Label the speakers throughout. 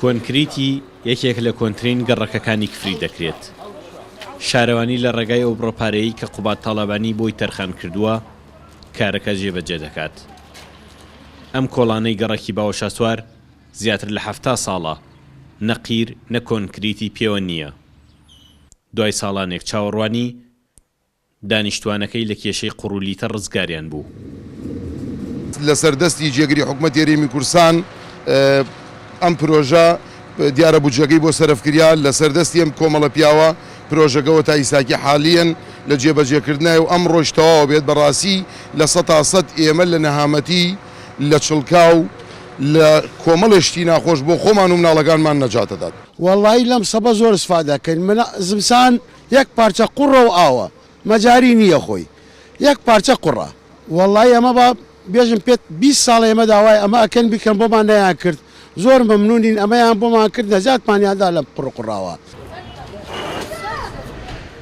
Speaker 1: کۆنکریتی یەکێک لە کۆنترین گەڕەکەکانی کفری دەکرێت. شارەوانی لە ڕێگای ئەو بڕۆپارەیەی کە قوبات تاڵەبانی بۆی تەرخان کردووە کارەکە جێبەجێ دەکات. ئەم کۆڵانەی گەڕەکی باوەشاسوار زیاتر لە 70 ساڵە نەقیر نە کۆنکریتی پێوە نییە. دوای ساڵانێک چاوەڕوانی دانیشتوانەکەی لە کێشەی قوڕولیتە ڕزگاریان بوو.
Speaker 2: لە سەردەستی جێگری حکوومەتی هەرێمی کورسان ئەم پرۆژە دیارە بودجەکەی بۆ سەرفکریا لە سەردەستی ئەم کۆمەڵە پیاوە پرۆژەکەەوە تا ئیساکی حالیەن لە جێبەجێکردنای و ئەم ڕۆژ تەواو بێت بەڕاستی لە 100% ئێمە لە نەهامەتی لە چڵکاو لە کۆمەڵشتی ناخۆش بۆ خۆمان و مناڵەکانمان نەجاتەدات.
Speaker 3: وەڵڵاهی لەم سەبە زۆر استفادەکەین. من زمسان یەک پارچە قوڕە و ئاوە مەجاری نییە خۆی یەک پارچە قوڕە. وەڵڵاهی ئەمە بە بێژم پێت 20 ساڵ ئێمە داوای ئەمە ئەکەن بیکەن بۆمان نەیان کرد. زۆر مەمنونین ئەمەیان بۆمان کرد نەجاتمانیاندا لە پڕقوڕاوە.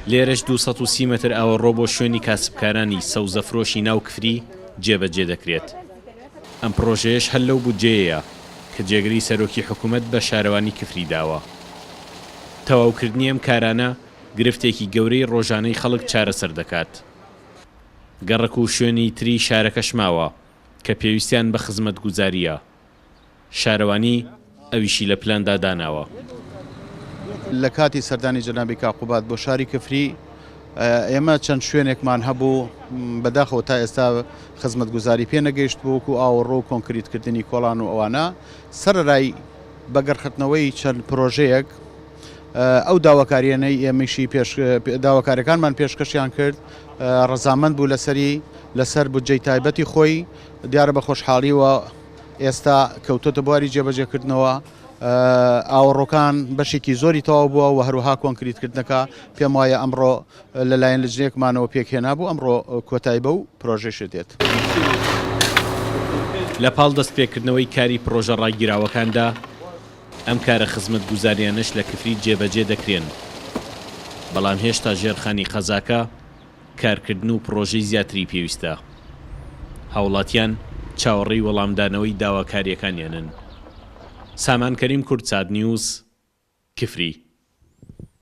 Speaker 1: لێرەش 230 متر ئاوەڕۆ بۆ شوێنی کاسبکارانی سەوزەفرۆشی ناو کفری جێبەجێ دەکرێت. ئەم پرۆژەیەش هەر لەو بودجەیەیە کە جێگری سەرۆکی حکوومەت بە شارەوانی کفری داوە. تەواوکردنی ئەم کارانە گرفتێکی گەورەی ڕۆژانەی خەڵک چارەسەر دەکات. گەڕک و شوێنی تری شارەکەش ماوە کە پێویستیان بە خزمەت گوزاریە. شارەوانی ئەویشی لە پلاندا داناوە.
Speaker 4: لە کاتی سەردانی جەنابی کاقوبات بۆ شاری کفری ئێمە چەند شوێنێکمان هەبوو بەداخەوە تا ئێستا خزمەت گوزاری پێ نەگەیشت بووکو ئاوەڕۆ و کۆنکریتکردنی کۆڵان و ئەوانە سەرڕای بەگەڕخستنەوەی چەند پرۆژەیەک ئەو داواکاریانەی ئێمەشی داواکاریەکانمان پێشکەشیان کرد ڕەزامەند بوو لەسەر بودجەی تایبەتی خۆی دیارە بە خۆشحاڵیوە ئێستا کەوتۆتە بواری جێبەجێکردنەوە. ئاوەڕۆکان بەشێکی زۆری تەواو بووە و هەروها کۆنکریتکردنەکە پێم وایە ئەمڕۆ لەلایەن لەجنێکمانەوە پێکهێنا بوو ئەمڕۆ کۆتایی بە و پرۆژێشت دێت.
Speaker 1: لە پاڵ دەست پێکردنەوەی کاری پرۆژە ڕاگیراوەکاندا ئەم کارە خزمەت گوزاریانش لە کفری جێبەجێ دەکرێن. بەڵام هێشتا ژێرخانی قەزاکە کارکردن و پرۆژەی زیاتری پێویستە. هاوڵاتیان چاوەڕێی وەڵامدانەوەی داواکاریەکانیانن. سامان کەریم کورد چاد نیوز کفری.